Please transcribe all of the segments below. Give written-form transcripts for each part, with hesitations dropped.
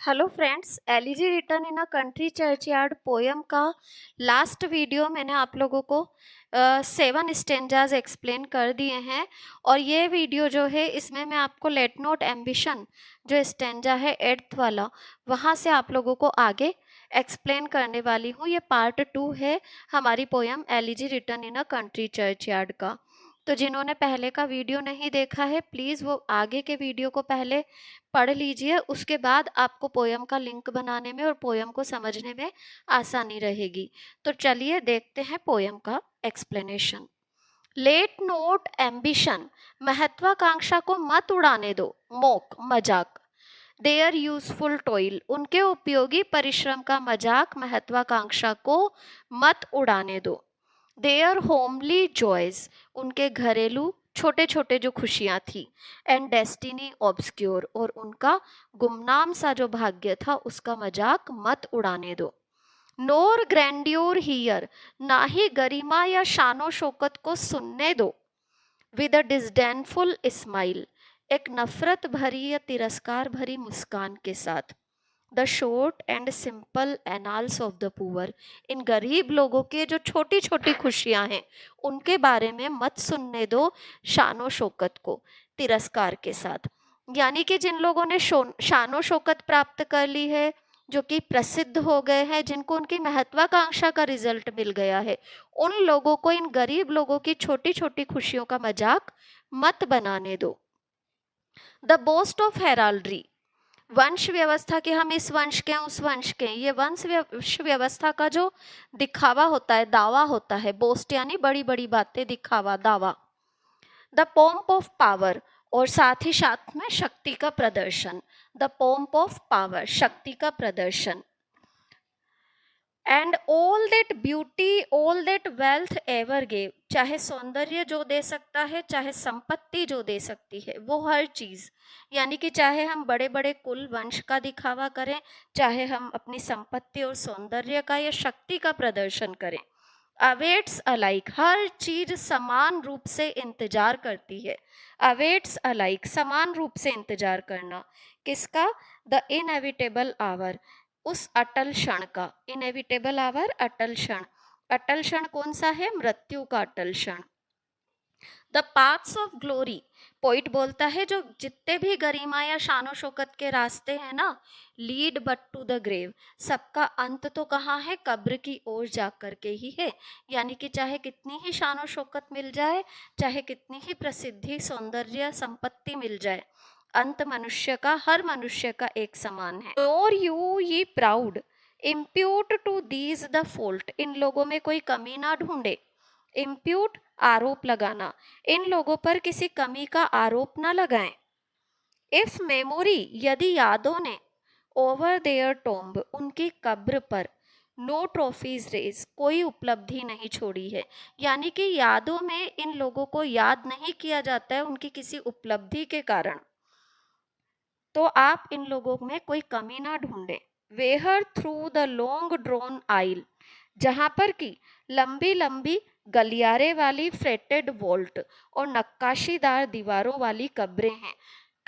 Hello friends, elegy return in a country churchyard poem का last video मैंने आप लोगों को 7 स्टेंजाज एक्सप्लेन कर दिए हैं। और ये वीडियो जो है इसमें मैं आपको लेट नोट एम्बिशन जो स्टेंजा है 8th वाला, वहाँ से आप लोगों को आगे एक्सप्लेन करने वाली हूँ। ये पार्ट 2 है हमारी poem elegy return in a country churchyard का। तो जिन्होंने पहले का वीडियो नहीं देखा है प्लीज़ वो आगे के वीडियो को पहले पढ़ लीजिए, उसके बाद आपको पोयम का लिंक बनाने में और पोयम को समझने में आसानी रहेगी। तो चलिए देखते हैं पोयम का एक्सप्लेनेशन। लेट नोट एम्बिशन, महत्वाकांक्षा को मत उड़ाने दो। मोक, मजाक। देयर यूजफुल टॉयल, उनके उपयोगी परिश्रम का मजाक महत्वाकांक्षा को मत उड़ाने दो। देयर होमली जॉयज, उनके घरेलू छोटे छोटे जो खुशियां थी। एंड डेस्टिनी ऑब्सक्योर, और उनका गुमनाम सा जो भाग्य था उसका मजाक मत उड़ाने दो। नोर ग्रैंड्योर हियर, ना ही गरिमा या शानो शौकत को सुनने दो। विद अ डिस्डेनफुल स्माइल, एक नफरत भरी या तिरस्कार भरी मुस्कान के साथ। The short and simple annals of the poor, इन गरीब लोगों के जो छोटी छोटी खुशियां हैं उनके बारे में मत सुनने दो शानो शौकत को, तिरस्कार के साथ। यानी कि जिन लोगों ने शानो शौकत प्राप्त कर ली है, जो कि प्रसिद्ध हो गए हैं, जिनको उनकी महत्वाकांक्षा का रिजल्ट मिल गया है, उन लोगों को, इन गरीब लोगों की छोटी छोटी खुशियों का मजाक मत बनाने दो। द बोस्ट ऑफ हेराल्ड्री, वंश व्यवस्था के, हम इस वंश के हैं उस वंश के हैं, ये वंश व्यवस्था का जो दिखावा होता है, दावा होता है। बोस्ट यानी बड़ी बड़ी बातें, दिखावा, दावा। द पोम्प ऑफ पावर, और साथ ही साथ में शक्ति का प्रदर्शन। द पोम्प ऑफ पावर, शक्ति का प्रदर्शन। And all that beauty all that wealth ever gave, चाहे सौंदर्य जो दे सकता है, चाहे संपत्ति जो दे सकती है, वो हर चीज। यानी कि चाहे हम बड़े बड़े कुल वंश का दिखावा करें, चाहे हम अपनी संपत्ति और सौंदर्य का या शक्ति का प्रदर्शन करें, अवेट्स अलाइक, हर चीज समान रूप से इंतजार करती है। अवेट्स अलाइक, समान रूप से इंतजार करना, किसका? द इनएविटेबल आवर, उस अटल क्षण का। इनएविटेबल आवर, अटल क्षण। अटल क्षण कौन सा है? मृत्यु का अटल क्षण। The paths of glory, poet बोलता है जो जितने भी गरिमा या शानो शौकत के रास्ते हैं ना, lead but to the grave, सबका अंत तो कहाँ है? कब्र की ओर जा करके ही है। यानी कि चाहे कितनी ही शानो शौकत मिल जाए, चाहे कितनी ही प्रसिद्धि, सौंदर्य, संपत्ति मिल जाए, अंत मनुष्य का, हर मनुष्य का एक समान है। और you ye proud, impute to these the fault, इन लोगों में कोई कमी ना ढूंढे। इम्प्यूट, आरोप लगाना, इन लोगों पर किसी कमी का आरोप ना लगाएं। इफ मेमोरी, यदि यादों ने, ओवर देयर टोम्ब, उनकी कब्र पर, नो ट्रॉफीज रेज, कोई उपलब्धि नहीं छोड़ी है। यानी कि यादों में इन लोगों को याद नहीं किया जाता है उनकी किसी उपलब्धि के कारण, तो आप इन लोगों में कोई कमी ना ढूंढें। Where through the long drawn aisle, जहां पर की लंबी लंबी गलियारे वाली फ्रेटेड वॉल्ट और नक्काशीदार दीवारों वाली कब्रें हैं।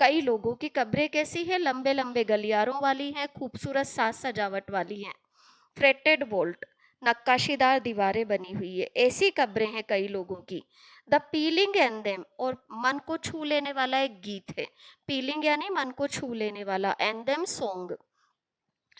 कई लोगों की कब्रें कैसी है? लंबे लंबे गलियारों वाली हैं, खूबसूरत साज सजावट वाली हैं। फ्रेटेड वॉल्ट, नक्काशीदार दीवारें बनी हुई है, ऐसी कब्रें हैं कई लोगों की। द पीलिंग एंडेम, और मन को छू लेने वाला एक गीत है। पीलिंग यानी मन को छू लेने वाला। Anthem song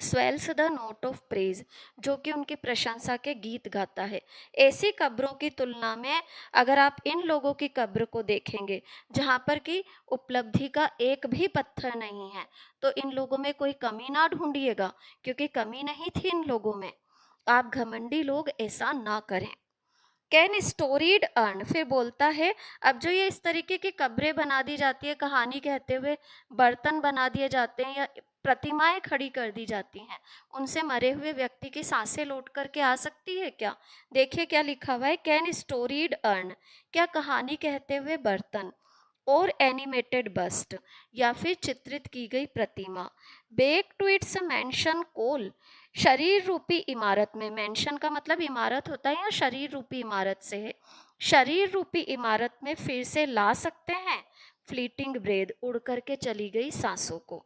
swells the note of praise, जो कि उनकी प्रशंसा के गीत गाता है। ऐसी कब्रों की तुलना में अगर आप इन लोगों की कब्र को देखेंगे जहाँ पर कि उपलब्धि का एक भी पत्थर नहीं है, तो इन लोगों में कोई कमी ना ढूंढिएगा, क्योंकि कमी नहीं थी इन लोगों में। आप घमंडी लोग ऐसा ना करें। कैन स्टोरीड अर्न, फिर बोलता है अब जो ये इस तरीके की कब्रें बना दी जाती है, कहानी कहते हुए बर्तन बना दिए जाते हैं या प्रतिमाएं खड़ी कर दी जाती हैं, उनसे मरे हुए व्यक्ति की सांसें लौट करके आ सकती है क्या? देखिए क्या लिखा हुआ है, कैन स्टोरीड अर्न, क्या कहानी कहते हुए बर्तन, और एनिमेटेड बस्ट, या फिर चित्रित की गई प्रतिमा। बेक टू इट्स मेंशन कोल, शरीर रूपी इमारत में, मेंशन का मतलब इमारत होता है या शरीर रूपी इमारत से है, शरीर रूपी इमारत में फिर से ला सकते हैं फ्लीटिंग ब्रेद, उड़ करके चली गई सांसों को।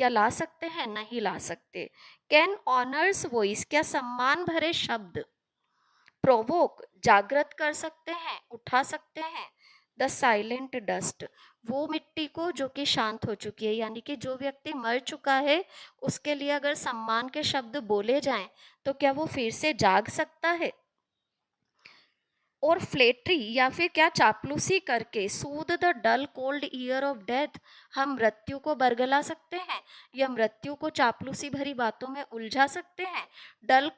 क्या ला सकते हैं? नहीं ला सकते। कैन ऑनर्स वॉइस, क्या सम्मान भरे शब्द प्रोवोक, जागृत कर सकते हैं, उठा सकते हैं? द साइलेंट डस्ट, वो मिट्टी को जो कि शांत हो चुकी है, यानी कि जो व्यक्ति मर चुका है उसके लिए अगर सम्मान के शब्द बोले जाएं तो क्या वो फिर से जाग सकता है? और फ्लेटरी या फिर क्या चापलूसी करके soothe the dull cold ear of death, हम मृत्यु को बरगला सकते हैं या मृत्यु को चापलूसी भरी बातों में उलझा सकते हैं? डल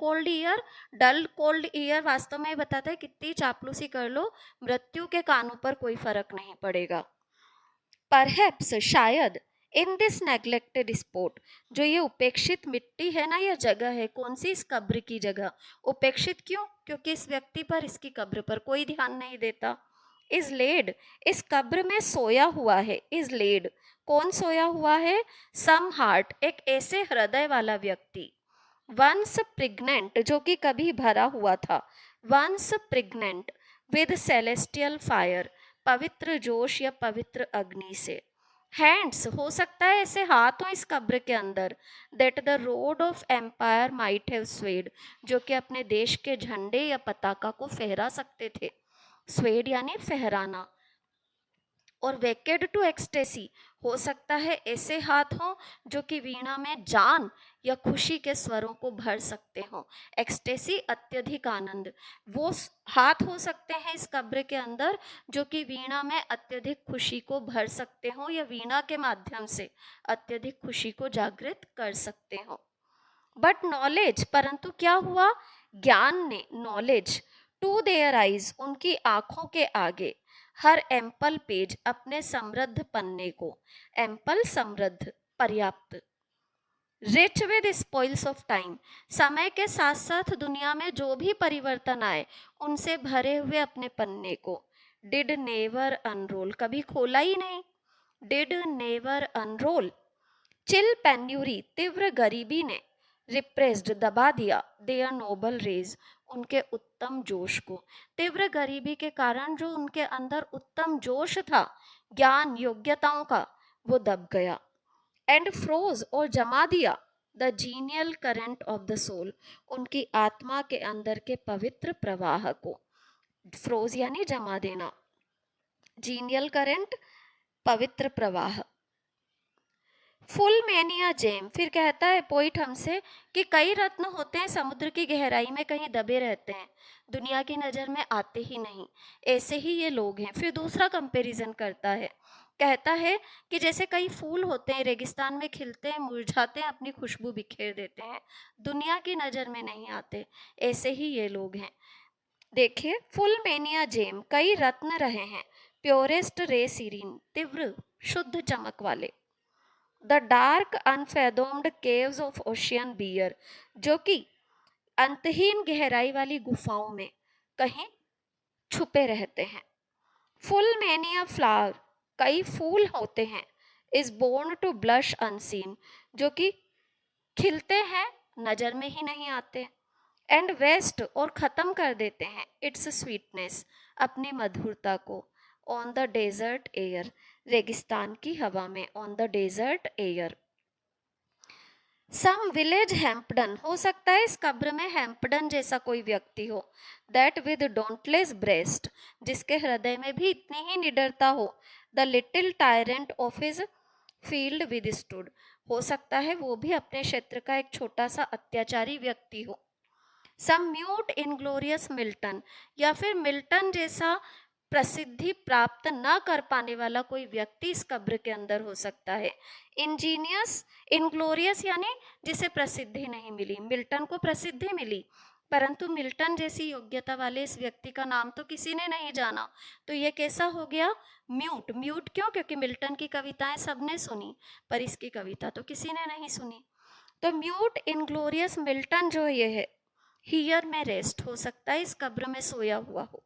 कोल्ड ईयर वास्तव में बताता है कितनी चापलूसी कर लो मृत्यु के कानों पर कोई फर्क नहीं पड़ेगा। परहैप्स, शायद, इन दिस नेग्लेक्टेड स्पॉट, जो ये उपेक्षित मिट्टी है ना, यह जगह है, कौन सी? इस कब्र की जगह। उपेक्षित क्यों? क्योंकि इस व्यक्ति पर, इसकी कब्र पर कोई ध्यान नहीं देता। इज लेड, इस कब्र में सोया हुआ है। इज लेड, कौन सोया हुआ है? सम हार्ट, एक ऐसे हृदय वाला व्यक्ति। वंस प्रेग्नेंट, जो कि कभी भरा हुआ था। Once pregnant with celestial fire, पवित्र जोश या पवित्र अग्नि से। हैंड्स, हो सकता है ऐसे हाथ हो इस कब्र के अंदर। That the rod of empire might have swayed, जो कि अपने देश के झंडे या पताका को फहरा सकते थे। स्वेड यानी फहराना। और वेकेड टू एक्सटेसी, हो सकता है ऐसे हाथ हों जो कि वीणा में जान या खुशी के स्वरों को भर सकते हों। एक्सटेसी अत्यधिक आनंद, वो हाथ हो सकते हैं इस कब्र के अंदर जो कि वीणा में अत्यधिक खुशी को भर सकते हों या वीणा के माध्यम से अत्यधिक खुशी को जागृत कर सकते हों। बट नॉलेज, परंतु क्या हुआ? ज्ञान ने, नॉलेज, टू देयर आईज, उनकी आंखों के आगे, हर एम्पल पेज, अपने समृद्ध पन्ने को, एम्पल समृद्ध, पर्याप्त, rich with spoils of time, समय के साथ साथ दुनिया में जो भी परिवर्तन आए उनसे भरे हुए अपने पन्ने को। डिड नेवर अनरोल, कभी खोला ही नहीं। Did never unroll. Chill penury, तीव्र गरीबी ने, रिप्रेस्ड, दबा दिया, देयर नोबल रेज, उनके उत्तम जोश को। तीव्र गरीबी के कारण जो उनके अंदर उत्तम जोश था ज्ञान योग्यताओं का, वो दब गया। एंड फ्रोज, और जमा दिया, the genial current of the soul, उनकी आत्मा के अंदर के पवित्र प्रवाह को। फ्रोज यानी जमा देना, जीनियल करंट, पवित्र प्रवाह। फुल मैनिया जेम, फिर कहता है पोइट हमसे कि कई रत्न होते हैं समुद्र की गहराई में कहीं दबे रहते हैं, दुनिया की नज़र में आते ही नहीं, ऐसे ही ये लोग हैं। फिर दूसरा कंपैरिजन करता है, कहता है कि जैसे कई फूल होते हैं रेगिस्तान में खिलते हैं, मुरझाते हैं, अपनी खुशबू बिखेर देते हैं, दुनिया की नज़र में नहीं आते, ऐसे ही ये लोग हैं। देखिए, फुल मैनिया जेम, कई रत्न रहे हैं, प्योरेस्ट रे सीरीन, तीव्र शुद्ध चमक वाले। The dark unfathomed caves of ocean bear, जो कि अंतहीन गहराई वाली गुफाओं में कहीं छुपे रहते हैं। फुल मैनिया फ्लावर, कई फूल होते हैं। Is born to blush unseen, जो कि खिलते हैं नजर में ही नहीं आते। एंड वेस्ट, और खत्म कर देते हैं इट्स स्वीटनेस, अपनी मधुरता को। ऑन द डेजर्ट एयर, रेगिस्तान की हवा में, on the desert air. Some village Hampden, हो सकता है इस कब्र में हैम्पडन जैसा कोई व्यक्ति हो। दैट विद डोंटलेस ब्रेस्ट, जिसके हृदय में भी इतनी ही निडरता हो। The little tyrant of his field with stood, हो सकता है वो भी अपने क्षेत्र का एक छोटा सा अत्याचारी व्यक्ति हो। सम म्यूट इनग्लोरियस मिल्टन, या फिर मिल्टन जैसा प्रसिद्धि प्राप्त न कर पाने वाला कोई व्यक्ति इस कब्र के अंदर हो सकता है। इंजीनियस, इनग्लोरियस यानी जिसे प्रसिद्धि नहीं मिली, मिल्टन को प्रसिद्धि मिली परंतु मिल्टन जैसी योग्यता वाले इस व्यक्ति का नाम तो किसी ने नहीं जाना, तो ये कैसा हो गया? म्यूट। म्यूट क्यों? क्योंकि मिल्टन की कविताएं सबने सुनी पर इसकी कविता तो किसी ने नहीं सुनी। तो म्यूट इनग्लोरियस मिल्टन जो ये है, हियर में रेस्ट, हो सकता है इस कब्र में सोया हुआ हो।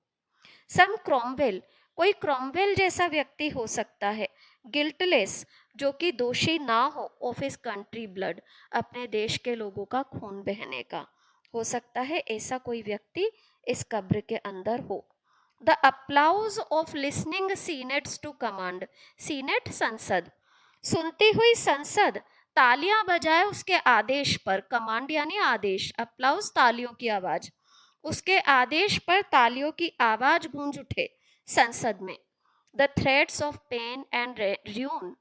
सम क्रोमवेल, कोई क्रोमवेल जैसा व्यक्ति हो सकता है। गिल्टलेस, जो कि दोषी ना हो, ऑफ हिज कंट्री ब्लड, अपने देश के लोगों का खून बहने का, हो सकता है ऐसा कोई व्यक्ति इस कब्र के अंदर हो। The applause of listening senates to command, senate संसद, सुनती हुई संसद तालियां बजाए उसके आदेश पर, कमांड यानी आदेश, अप्लाउज तालियों की आवाज, उसके आदेश पर तालियों की आवाज गूंज उठे संसद में। The threats of pain and ruin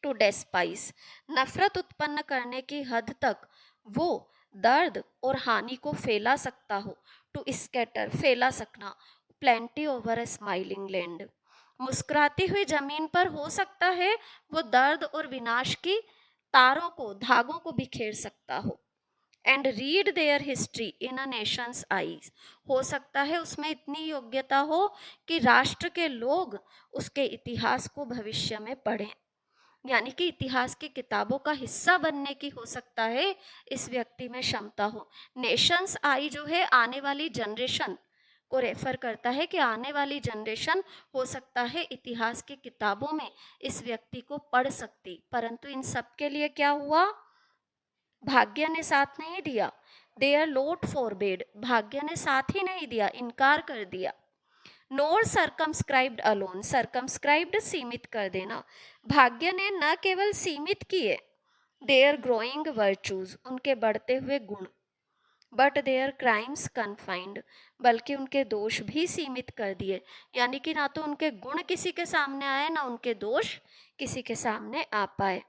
to despise, नफरत उत्पन्न करने की हद तक वो दर्द और हानि को फैला सकता हो। टू स्कैटर, फैला सकना। प्लेंटी ओवर ए स्माइलिंग लैंड, मुस्कुराती हुई जमीन पर हो सकता है वो दर्द और विनाश की तारों को, धागों को बिखेर सकता हो। And read there history in a Nations eyes, हो सकता है उसमें इतनी योग्यता हो कि राष्ट्र के लोग उसके इतिहास को भविष्य में पढ़ें, यानी कि इतिहास की किताबों का हिस्सा बनने की हो सकता है इस व्यक्ति में क्षमता हो। नेशंस आई जो है आने वाली जनरेशन को रेफर करता है कि आने वाली जनरेशन हो सकता है इतिहास की किताबों में इस व्यक्ति को पढ़ सकती, परंतु इन सब के लिए क्या हुआ? भाग्य ने साथ नहीं दिया। देयर लोट फॉरबेड, भाग्य ने साथ ही नहीं दिया, इनकार कर दिया। नोर सर्कमस्क्राइब्ड अलोन, सर्कमस्क्राइब्ड सीमित कर देना, भाग्य ने न केवल सीमित किए देयर ग्रोइंग वर्चूज, उनके बढ़ते हुए गुण, बट देयर क्राइम्स कन्फाइंड, बल्कि उनके दोष भी सीमित कर दिए, यानी कि ना तो उनके गुण किसी के सामने आए ना उनके दोष किसी के सामने आ पाए।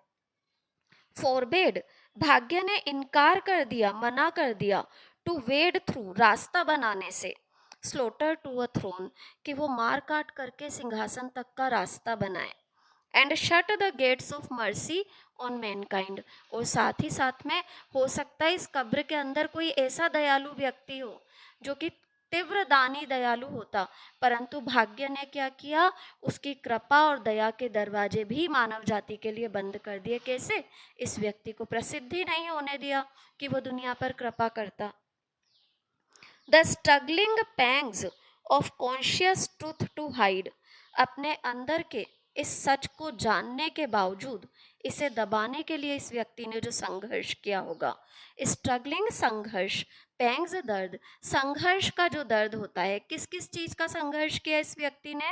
फॉरबेड, भाग्य ने इनकार कर दिया, मना कर दिया। टू वेड थ्रू, रास्ता बनाने से। स्लोटर टू अ थ्रोन, कि वो मार काट करके सिंहासन तक का रास्ता बनाए। And shut the gates of mercy on Mankind, और साथ ही साथ में हो सकता है इस कब्र के अंदर कोई ऐसा दयालु व्यक्ति हो जो कि तीव्र दानी दयालु होता, परंतु भाग्य ने क्या किया? उसकी कृपा और दया के दरवाजे भी मानव जाति के लिए बंद कर दिए। कैसे? इस व्यक्ति को प्रसिद्धि नहीं होने दिया कि वो दुनिया पर कृपा करता। The struggling pangs of conscious truth to hide, अपने अंदर के इस सच को जानने के बावजूद इसे दबाने के लिए इस व्यक्ति ने जो संघर्ष किया होगा। स्ट्रगलिंग, संघर्ष, पैंग्स दर्द, संघर्ष का जो दर्द होता है, किस किस चीज का संघर्ष किया इस व्यक्ति ने?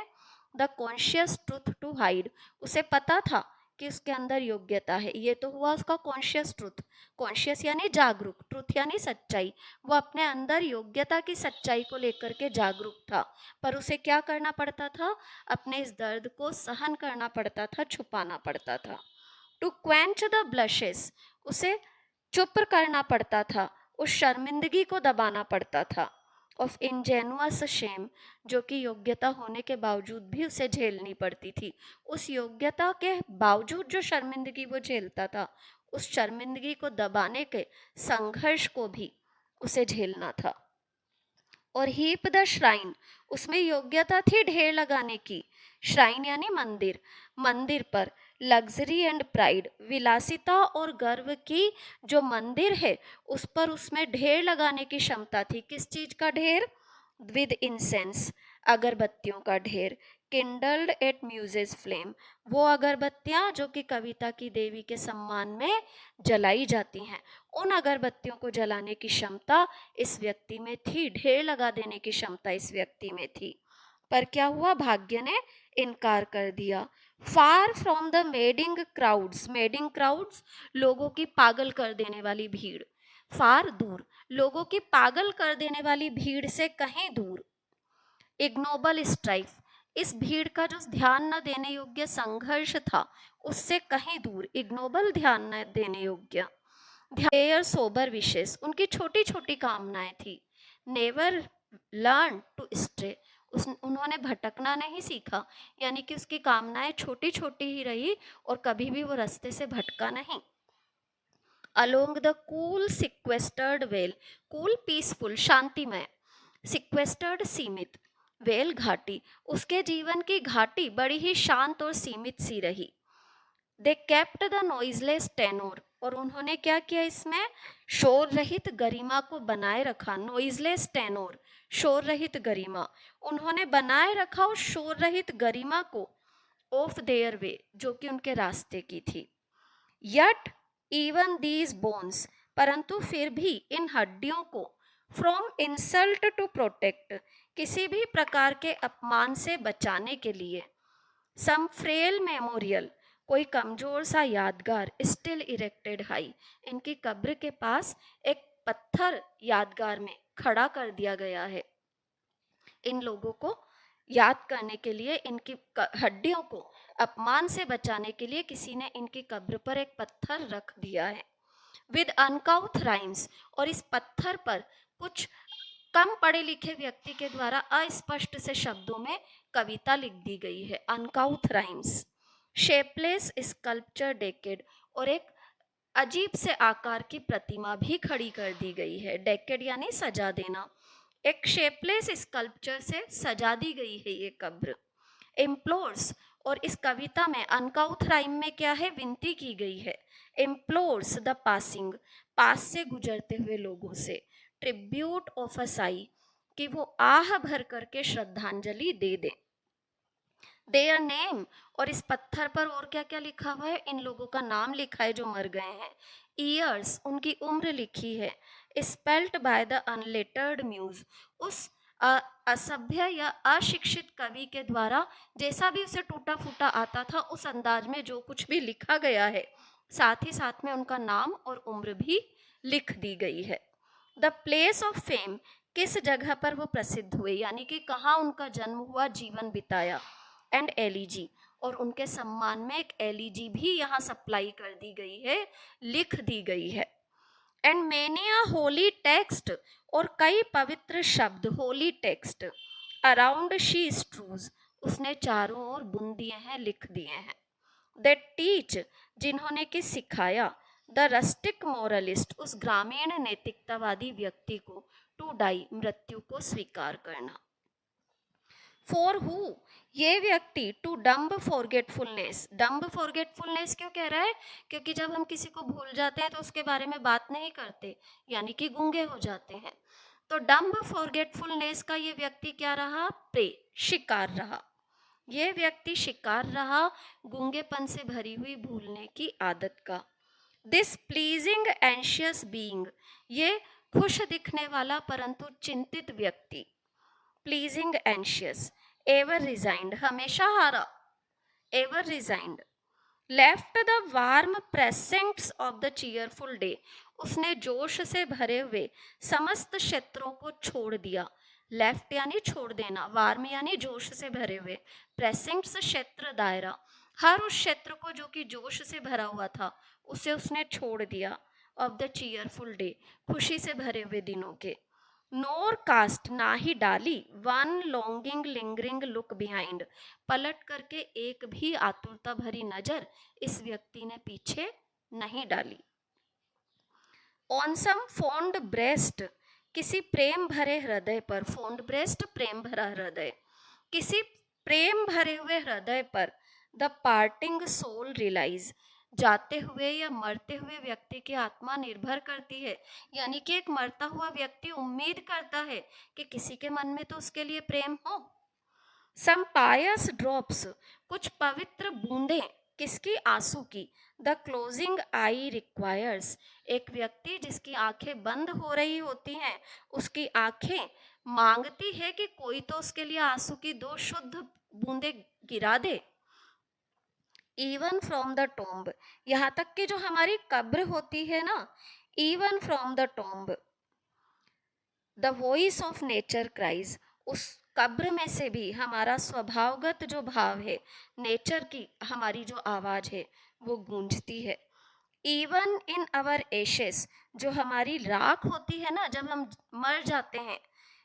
The conscious truth to hide, उसे पता था कि उसके अंदर योग्यता है, ये तो हुआ उसका कॉन्शियस ट्रूथ। कॉन्शियस यानी जागरूक, ट्रूथ यानी सच्चाई, वो अपने अंदर योग्यता की सच्चाई को लेकर के जागरूक था, पर उसे क्या करना पड़ता था? अपने इस दर्द को सहन करना पड़ता था, छुपाना पड़ता था। टू क्वेंच द ब्लशेस, उसे चुप करना पड़ता था, उस शर्मिंदगी को दबाना पड़ता था। ऑफ इंजेनुअस शेम, जो कि योग्यता होने के बावजूद भी उसे झेलनी पड़ती थी, उस योग्यता के बावजूद जो शर्मिंदगी वो झेलता था, उस शर्मिंदगी को दबाने के संघर्ष को भी उसे झेलना था। और हीप द श्राइन, उसमें योग्यता थी ढेर लगाने की। श्राइन यानी मंदिर, मंदिर पर लग्जरी एंड प्राइड, विलासिता और गर्व की जो मंदिर है उस पर उसमें ढेर लगाने की क्षमता थी। किस चीज का ढेर? विद इंसेंस, अगरबत्तियों का ढेर। किंडल्ड एट म्यूजेस फ्लेम, वो अगरबत्तियां जो कि कविता की देवी के सम्मान में जलाई जाती हैं, उन अगरबत्तियों को जलाने की क्षमता इस व्यक्ति में थी, ढेर लगा देने की क्षमता इस व्यक्ति में थी। पर क्या हुआ? भाग्य ने इनकार कर दिया। Far from the madding crowds, madding crowds लोगों की पागल कर देने वाली भीड़, फार दूर, लोगों की पागल कर देने वाली भीड़ से कहीं दूर। इग्नोबल स्ट्राइफ, इस भीड़ का जो ध्यान न देने योग्य संघर्ष था उससे कहीं दूर, इग्नोबल, ध्यान न देने योग्य। देयर सोबर विशेष, उनकी छोटी छोटी कामनाएं थी। नेवर लर्न टू स्ट्रे, उन्होंने भटकना नहीं सीखा, यानी कि उसकी कामनाएं छोटी छोटी ही रही और कभी भी वो रास्ते से भटका नहीं। Along the cool sequestered vale, cool peaceful शांतिमय, सिक्वेस्टर्ड सीमित, वेल घाटी, उसके जीवन की घाटी बड़ी ही शांत और सीमित सी रही। They kept the noiseless tenure, और उन्होंने क्या किया? इसमें शोर रहित गरिमा को बनाए रखा। नॉइजलेस टेनोर, शोर रहित गरिमा, उन्होंने बनाए रखा उस शोर रहित गरिमा को। ऑफ देयर वे, जो कि उनके रास्ते की थी। यट इवन दीज बोन्स, परंतु फिर भी इन हड्डियों को, फ्रॉम इंसल्ट टू प्रोटेक्ट, किसी भी प्रकार के अपमान से बचाने के लिए। सम फ्रेल मेमोरियल, कोई कमजोर सा यादगार, स्टिल इरेक्टेड हाई, इनकी कब्र के पास एक पत्थर यादगार में खड़ा कर दिया गया है। इन लोगों को याद करने के लिए, इनकी हड्डियों को अपमान से बचाने के लिए किसी ने इनकी कब्र पर एक पत्थर रख दिया है विद अनकाउथ राइम्स, और इस पत्थर पर कुछ कम पढ़े लिखे व्यक्ति के द्वारा अस्पष्ट से शब्दों में कविता लिख दी गई है, अनकाउथ राइम्स। शेपलेस स्कल्पचर डेकेड, और एक अजीब से आकार की प्रतिमा भी खड़ी कर दी गई है। डेकेड यानी सजा देना। एक शेपलेस स्कल्पचर से सजा दी गई है ये कब्र। इम्प्लोर्स, और इस कविता में अनकाउथ राइम में क्या है, विनती की गई है। इम्प्लोर्स द पासिंग, पास से गुजरते हुए लोगों से। ट्रिब्यूट ऑफ अ साई, कि वो आह भर करके श्रद्धांजलि दे दे। देयर नेम, और इस पत्थर पर और क्या क्या लिखा हुआ है, इन लोगों का नाम लिखा है जो मर गए हैं। ईयर्स, उनकी उम्र लिखी है। Spelt by the unlettered muse, उस असभ्य या अशिक्षित कवि के द्वारा जैसा भी उसे टूटा फूटा आता था उस अंदाज में जो कुछ भी लिखा गया है, साथ ही साथ में उनका नाम और उम्र भी लिख दी गई है। द प्लेस ऑफ फेम, किस जगह पर वो प्रसिद्ध हुए, यानी कि कहाँ उनका जन्म हुआ, जीवन बिताया। एंड एलिजी, और उनके सम्मान में एक एलिजी भी यहाँ सप्लाई कर दी गई है, लिख दी गई है। एंड मेनिया होली टेक्स्ट, और कई पवित्र शब्द, होली टेक्स्ट। अराउंड शी स्ट्रूज, उसने चारों ओर बुन दिए हैं, लिख दिए हैं। दे टीच, जिन्होंने कि सिखाया। द रस्टिक मोरलिस्ट, उस ग्रामीण नैतिकतावादी व्यक्ति को। टू डाई, मृत्यु को स्वीकार करना। फॉर हु, ये व्यक्ति। To dumb forgetfulness, dumb forgetfulness क्यों कह रहा है, क्योंकि जब हम किसी को भूल जाते हैं तो उसके बारे में बात नहीं करते, यानी कि गूंगे हो जाते हैं। तो डम्ब फॉरगेटफुलनेस का ये व्यक्ति क्या रहा, प्रे, शिकार रहा। ये व्यक्ति शिकार रहा गूंगेपन से भरी हुई भूलने की आदत का। दिस प्लीजिंग एंशियस बीइंग, ये खुश दिखने वाला परंतु चिंतित व्यक्ति। Pleasing anxious. एवर रिजाइंड, हमेशा हारा। Ever resigned. Left the warm precincts of the cheerful day, उसने जोश से भरे हुए समस्त क्षेत्रों को छोड़ दिया। लेफ्ट यानी छोड़ देना, वार्म यानी जोश से भरे हुए, प्रेसेंट्स क्षेत्र दायरा, हर उस क्षेत्र को जो कि जोश से भरा हुआ था उसे उसने छोड़ दिया। ऑफ द चीयरफुल डे, खुशी से भरे हुए दिनों के। नोर कास्ट, ना ही डाली। One longing lingering look behind, पलट करके एक भी आतुरता भरी नजर इस व्यक्ति ने पीछे नहीं डाली। ऑन सम फॉन्ड ब्रेस्ट, किसी प्रेम भरे हृदय पर। फॉन्ड ब्रेस्ट, प्रेम भरा हृदय। किसी प्रेम भरे हुए हृदय पर। द पार्टिंग सोल रिलाइज, जाते हुए या मरते हुए व्यक्ति की आत्मा निर्भर करती है, यानी कि एक मरता हुआ व्यक्ति उम्मीद करता है कि किसी के मन में तो उसके लिए प्रेम हो। सम पायस ड्रॉप्स, कुछ पवित्र बूंदें, किसकी, आंसू की। द क्लोजिंग आई रिक्वायर्स, एक व्यक्ति जिसकी आंखें बंद हो रही होती हैं, उसकी आंखें मांगती है कि कोई तो उसके लिए आंसू की दो शुद्ध बूंदें गिरा दे। इवन फ्रॉम द टोम्ब, यहाँ तक कि जो हमारी कब्र होती है ना, even from the tomb the voice of nature cries, उस कब्र में से भी हमारा स्वभावगत जो भाव है, नेचर की हमारी जो आवाज है वो गूंजती है। इवन इन अवर एशेस, जो हमारी राख होती है ना जब हम मर जाते हैं,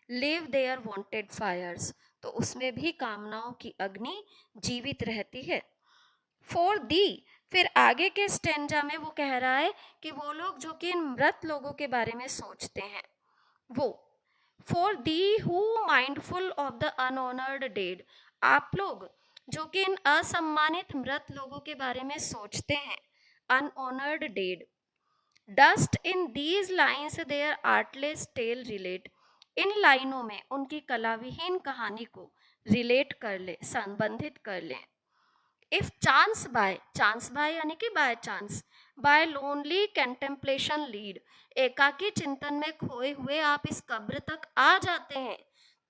लिव देयर वांटेड फायर्स, तो उसमें भी कामनाओं की अग्नि जीवित रहती है। फॉर दी, फिर आगे के स्टेंजा में वो कह रहा है कि वो लोग जो कि इन मृत लोगों के बारे में सोचते हैं, वो। For thee who mindful of the unhonoured dead, आप लोग जो कि इन असम्मानित मृत लोगों के बारे में सोचते हैं, unhonoured dead. Dost in these lines their artless tale relate, इन लाइनों में उनकी कलाविहीन कहानी को रिलेट कर ले, संबंधित कर ले। इफ चांस बाय यानी कि by chance, by lonely contemplation lead, एकाकी चिंतन में खोए हुए आप इस कब्र तक आ जाते हैं,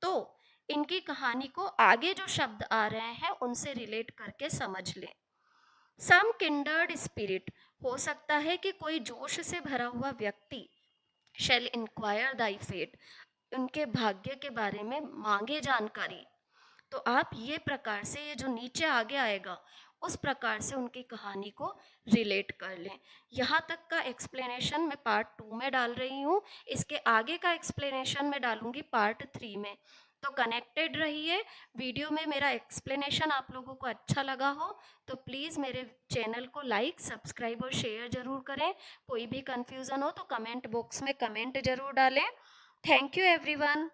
तो इनकी कहानी को आगे जो शब्द आ रहे हैं उनसे रिलेट करके समझ लें। सम किंडर्ड स्पिरिट, हो सकता है कि कोई जोश से भरा हुआ व्यक्ति शैल इंक्वायर दाई फेट, उनके भाग्य के बारे में मांगे जानकारी। तो आप ये प्रकार से, ये जो नीचे आगे आएगा उस प्रकार से उनकी कहानी को रिलेट कर लें। यहाँ तक का एक्सप्लेनेशन मैं पार्ट 2 में डाल रही हूँ, इसके आगे का एक्सप्लेनेशन मैं डालूंगी पार्ट 3 में। तो कनेक्टेड रहिए। वीडियो में मेरा एक्सप्लेनेशन आप लोगों को अच्छा लगा हो तो प्लीज़ मेरे चैनल को लाइक, सब्सक्राइब और शेयर ज़रूर करें। कोई भी कन्फ्यूज़न हो तो कमेंट बॉक्स में कमेंट ज़रूर डालें। Thank you everyone.